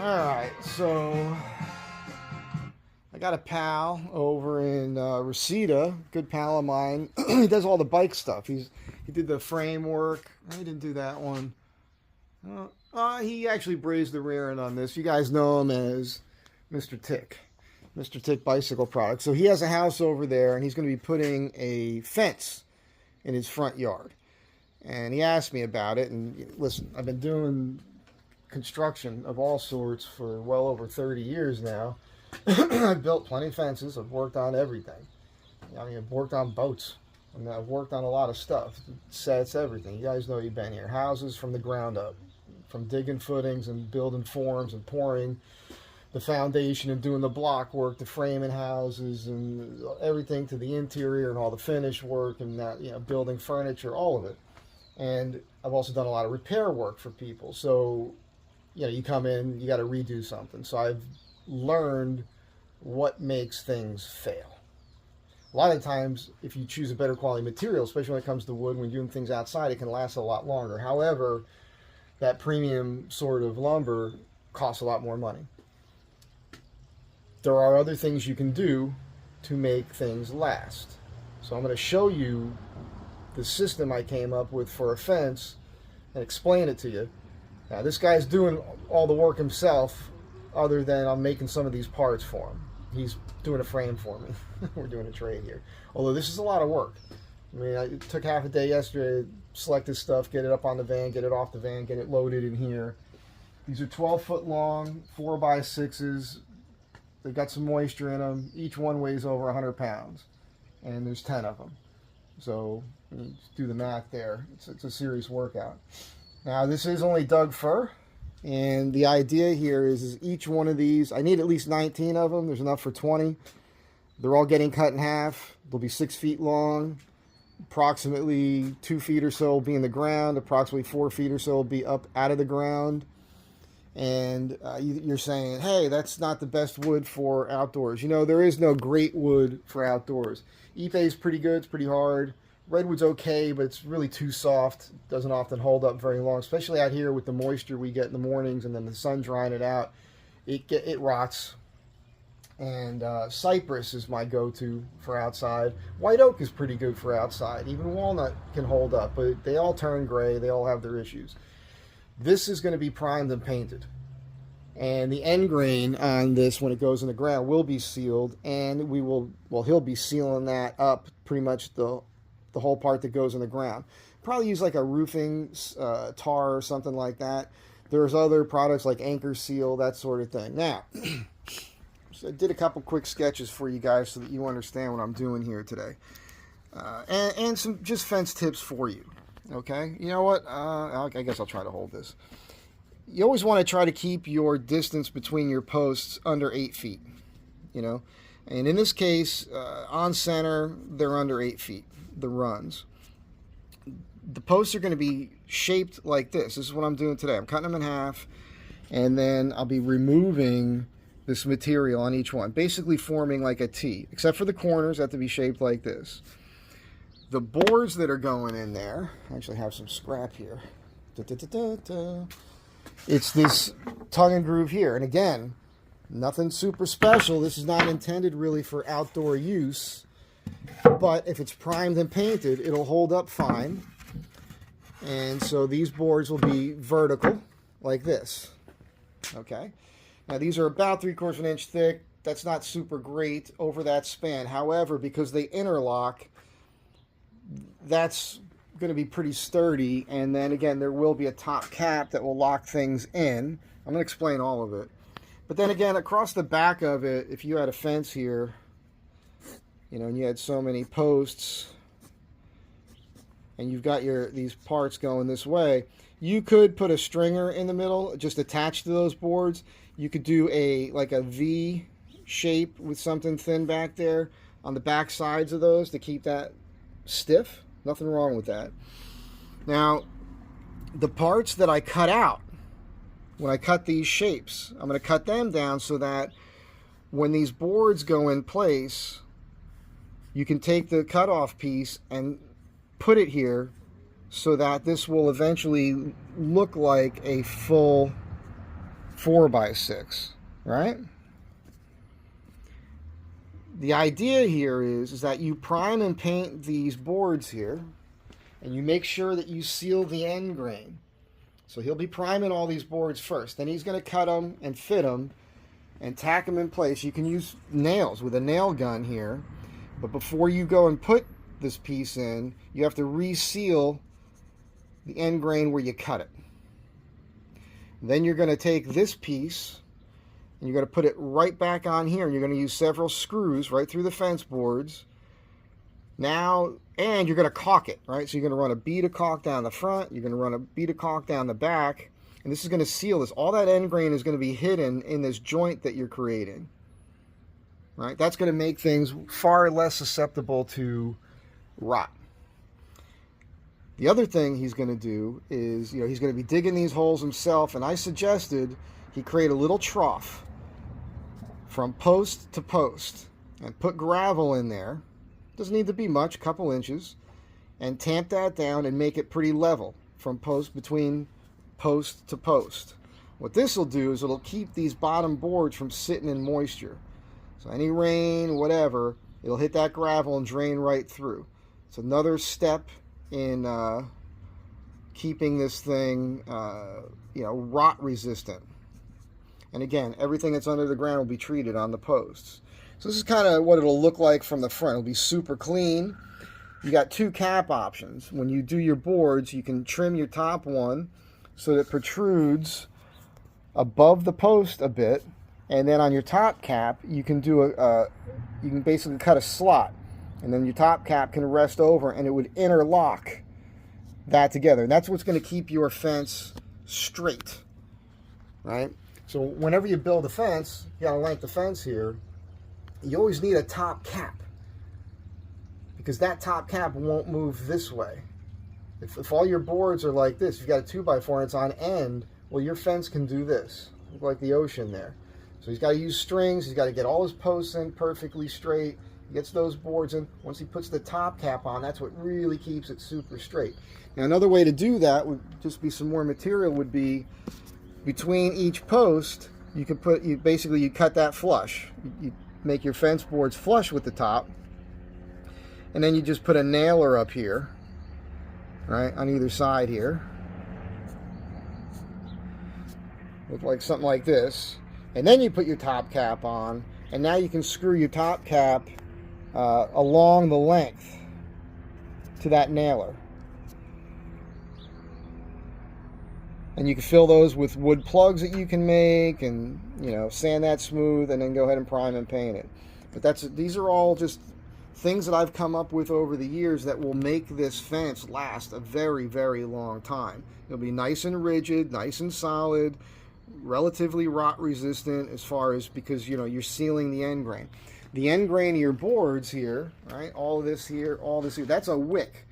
Alright, so I got a pal over in Reseda, good pal of mine. He does all the bike stuff. He did the framework. He didn't do that one. He actually brazed the rear end on this. You guys know him as Mr. Tick. Mr. Tick Bicycle Products. So he has a house over there, and he's going to be putting a fence in his front yard. And he asked me about it. And listen, I've been doing construction of all sorts for well over 30 years now. I've built plenty of fences. I've worked on everything. I mean, I've worked on boats. I mean, I've worked on a lot of stuff. Sets, everything. You guys know you've been here. Houses from the ground up. From digging footings and building forms and pouring the foundation and doing the block work, the framing houses and everything to the interior and all the finish work and that, building furniture, all of it. And I've also done a lot of repair work for people. So, you come in, you got to redo something. So I've learned what makes things fail. A lot of times, if you choose a better quality material, especially when it comes to wood, when you're doing things outside, it can last a lot longer. However, that premium sort of lumber costs a lot more money. There are other things you can do to make things last. So I'm going to show you the system I came up with for a fence and explain it to you. Now, this guy's doing all the work himself, other than I'm making some of these parts for him. He's doing a frame for me. We're doing a trade here. Although this is a lot of work. I mean, it took half a day yesterday to select this stuff, get it up on the van, get it off the van, get it loaded in here. These are 12-foot long, 4x6s. They've got some moisture in them. Each one weighs over 100 pounds. And there's 10 of them. So, just do the math there. It's a serious workout. Now, this is only Doug fir. And the idea here is each one of these, I need at least 19 of them. There's enough for 20. They're all getting cut in half. They'll be 6 feet long. Approximately 2 feet or so will be in the ground. Approximately 4 feet or so will be up out of the ground. And you're saying, hey, that's not the best wood for outdoors. There is no great wood for outdoors. Ipe is pretty good. It's pretty hard. Redwood's okay, but it's really too soft. It doesn't often hold up very long, especially out here with the moisture we get in the mornings and then the sun drying it out. It rots. And cypress is my go-to for outside. White oak is pretty good for outside. Even walnut can hold up, but they all turn gray. They all have their issues. This is going to be primed and painted. And the end grain on this, when it goes in the ground, will be sealed. And he'll be sealing that up, pretty much the whole part that goes in the ground. Probably use like a roofing tar or something like that. There's other products like Anchor Seal, that sort of thing. Now, so I did a couple quick sketches for you guys so that you understand what I'm doing here today. And some just fence tips for you. Okay? You know what? I guess I'll try to hold this. You always want to try to keep your distance between your posts under 8 feet. And in this case, on center, they're under 8 feet, the runs. The posts are going to be shaped like this. This is what I'm doing today. I'm cutting them in half, and then I'll be removing this material on each one, basically forming like a T, except for the corners have to be shaped like this. The boards that are going in there, I actually have some scrap here. It's this tongue and groove here. And again, nothing super special. This is not intended really for outdoor use. But if it's primed and painted, it'll hold up fine. And so these boards will be vertical, like this. Okay? Now these are about 3/4 of an inch thick. That's not super great over that span. However, because they interlock, that's going to be pretty sturdy. And then again, there will be a top cap that will lock things in. I'm going to explain all of it. But then again, across the back of it, if you had a fence here, and you had so many posts, and you've got these parts going this way, you could put a stringer in the middle, just attached to those boards. You could do like a V shape with something thin back there on the back sides of those to keep that stiff. Nothing wrong with that. Now, the parts that I cut out, when I cut these shapes, I'm going to cut them down so that when these boards go in place, you can take the cutoff piece and put it here so that this will eventually look like a full 4x6, right? The idea here is that you prime and paint these boards here, and you make sure that you seal the end grain. So he'll be priming all these boards first. Then he's going to cut them and fit them and tack them in place. You can use nails with a nail gun here, but before you go and put this piece in, you have to reseal the end grain where you cut it. Then you're going to take this piece and you're going to put it right back on here, and you're going to use several screws right through the fence boards. Now, and you're going to caulk it, right? So you're going to run a bead of caulk down the front, you're going to run a bead of caulk down the back, and this is going to seal this. All that end grain is going to be hidden in this joint that you're creating, right? That's going to make things far less susceptible to rot. The other thing he's going to do is, he's going to be digging these holes himself, and I suggested he create a little trough from post to post and put gravel in there. Doesn't need to be much, a couple inches, and tamp that down and make it pretty level from between post to post. What this will do is it'll keep these bottom boards from sitting in moisture. So any rain, whatever, it'll hit that gravel and drain right through. It's another step in keeping this thing, rot resistant. And again, everything that's under the ground will be treated on the posts. So this is kind of what it'll look like from the front. It'll be super clean. You got two cap options. When you do your boards, you can trim your top one so that it protrudes above the post a bit, and then on your top cap, you can do you can basically cut a slot, and then your top cap can rest over, and it would interlock that together. And that's what's going to keep your fence straight, right? So whenever you build a fence, you got a length of fence here, you always need a top cap, because that top cap won't move this way. If all your boards are like this, if you've got a 2x4 and it's on end, well, your fence can do this, look like the ocean there. So he's got to use strings, he's got to get all his posts in perfectly straight, he gets those boards in. Once he puts the top cap on, that's what really keeps it super straight. Now another way to do that would just be some more material, would be between each post, you can put, you cut that flush. You make your fence boards flush with the top, and then you just put a nailer up here, right, on either side here. Look like something like this. And then you put your top cap on, and now you can screw your top cap along the length to that nailer. And you can fill those with wood plugs that you can make, and sand that smooth, and then go ahead and prime and paint it. But these are all just things that I've come up with over the years that will make this fence last a very, very long time. It'll be nice and rigid, nice and solid, relatively rot resistant, as far as, because you're sealing the end grain. The end grain of your boards here, right? All this here, all this here, that's a wick.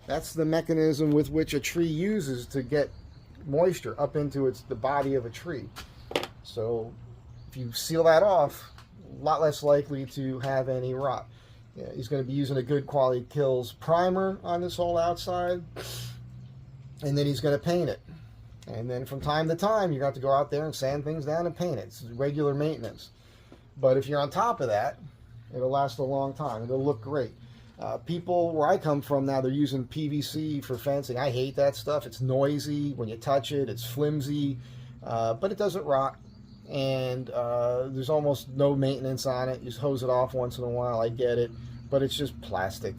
That's the mechanism with which a tree uses to get moisture up into the body of a tree. So if you seal that off, a lot less likely to have any rot. Yeah, he's going to be using a good quality Kills primer on this whole outside, and then he's going to paint it. And then from time to time, you're going to have to go out there and sand things down and paint it. It's regular maintenance. But if you're on top of that, it'll last a long time. It'll look great. People where I come from now, they're using PVC for fencing. I hate that stuff. It's noisy when you touch it. It's flimsy, but it doesn't rot. And there's almost no maintenance on it. You just hose it off once in a while. I get it. But it's just plastic.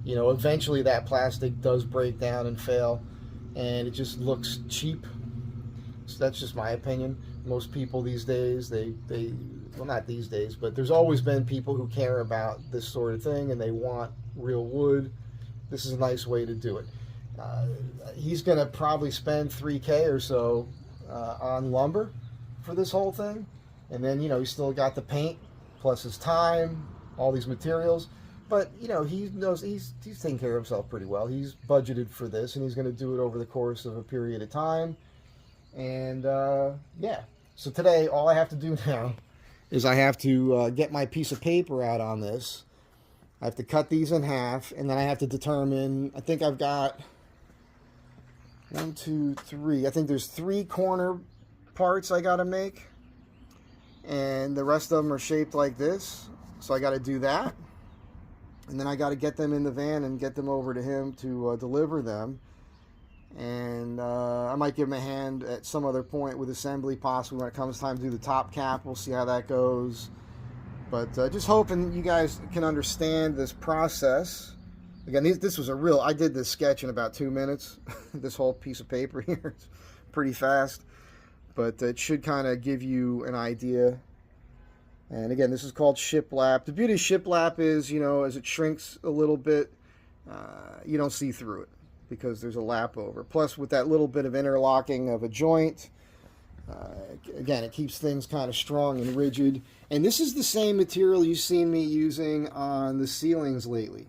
Eventually that plastic does break down and fail, and it just looks cheap. So that's just my opinion. Most people these days, well, not these days, but there's always been people who care about this sort of thing, and they want real wood. This is a nice way to do it. He's going to probably spend $3K or so on lumber for this whole thing, and then he's still got the paint plus his time, all these materials. But he knows he's taking care of himself pretty well. He's budgeted for this, and he's going to do it over the course of a period of time. And yeah, so today all I have to do now is I have to get my piece of paper out on this. I have to cut these in half, and then I have to determine, I think I've got 1, 2, 3. I think there's 3 corner parts I got to make, and the rest of them are shaped like this, so I got to do that, and then I got to get them in the van and get them over to him to deliver them. And I might give him a hand at some other point with assembly, possibly when it comes time to do the top cap. We'll see how that goes. But just hoping you guys can understand this process. Again, this was I did this sketch in about 2 minutes. This whole piece of paper here, it's pretty fast. But it should kind of give you an idea. And again, this is called shiplap. The beauty of shiplap is, you know, as it shrinks a little bit, you don't see through it, because there's a lap over. Plus, with that little bit of interlocking of a joint, again, it keeps things kind of strong and rigid. And this is the same material you've seen me using on the ceilings lately.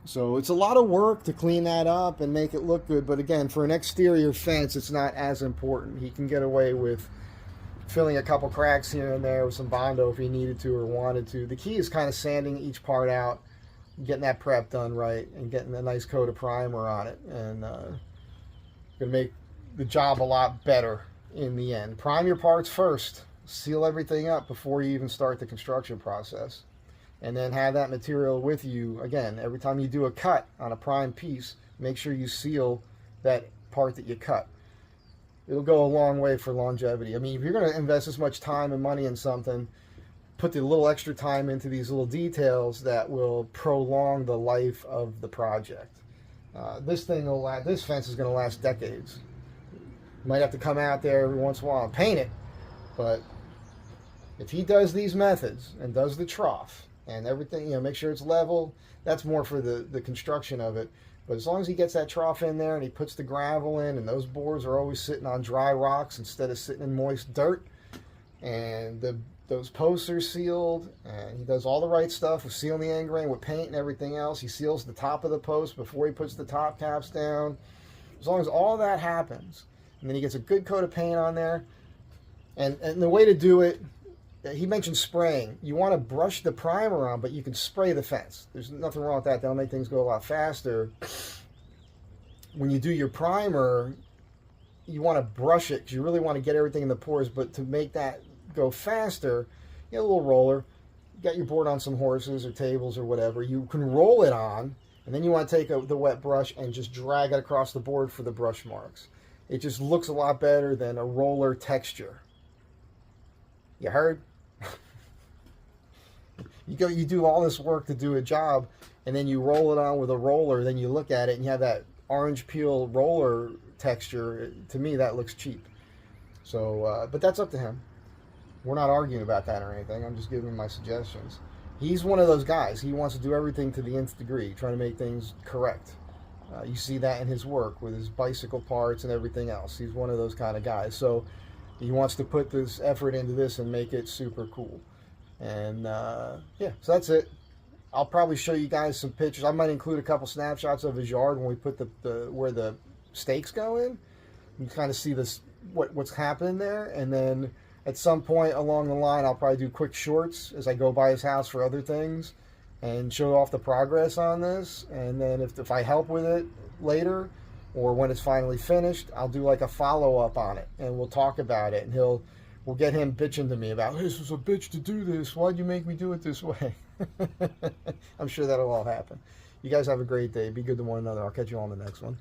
So it's a lot of work to clean that up and make it look good. But again, for an exterior fence, it's not as important. He can get away with filling a couple cracks here and there with some Bondo if he needed to or wanted to. The key is kind of sanding each part out, getting that prep done right, and getting a nice coat of primer on it, and gonna make the job a lot better in the end. Prime your parts first, seal everything up before you even start the construction process, and then have that material with you. Again, every time you do a cut on a prime piece, make sure you seal that part that you cut. It'll go a long way for longevity. I mean, if you're going to invest this much time and money in something, put the little extra time into these little details that will prolong the life of the project. This fence is going to last decades. You might have to come out there every once in a while and paint it, but if he does these methods and does the trough and everything, you know, make sure it's level, that's more for the construction of it. But as long as he gets that trough in there and he puts the gravel in, and those boards are always sitting on dry rocks instead of sitting in moist dirt, and those posts are sealed, and he does all the right stuff with sealing the end grain with paint and everything else. He seals the top of the post before he puts the top caps down. As long as all that happens, and then he gets a good coat of paint on there, and the way to do it, he mentioned spraying. You want to brush the primer on, but you can spray the fence. There's nothing wrong with that. That'll make things go a lot faster. When you do your primer, you want to brush it because you really want to get everything in the pores, but to make that go faster, you get a little roller. You got your board on some horses or tables or whatever. You can roll it on, and then you want to take the wet brush and just drag it across the board for the brush marks. It just looks a lot better than a roller texture. You heard? You do all this work to do a job, and then you roll it on with a roller, then you look at it and you have that orange peel roller texture. To me, that looks cheap. So, but that's up to him. We're not arguing about that or anything. I'm just giving him my suggestions. He's one of those guys. He wants to do everything to the nth degree, trying to make things correct. You see that in his work with his bicycle parts and everything else. He's one of those kind of guys. So he wants to put this effort into this and make it super cool. And yeah, so that's it. I'll probably show you guys some pictures. I might include a couple snapshots of his yard when we put where the stakes go in. You can kind of see this what's happening there, and then at some point along the line, I'll probably do quick shorts as I go by his house for other things and show off the progress on this. And then if I help with it later or when it's finally finished, I'll do like a follow-up on it, and we'll talk about it, and we'll get him bitching to me about, this was a bitch to do this. Why'd you make me do it this way? I'm sure that'll all happen. You guys have a great day. Be good to one another. I'll catch you on the next one.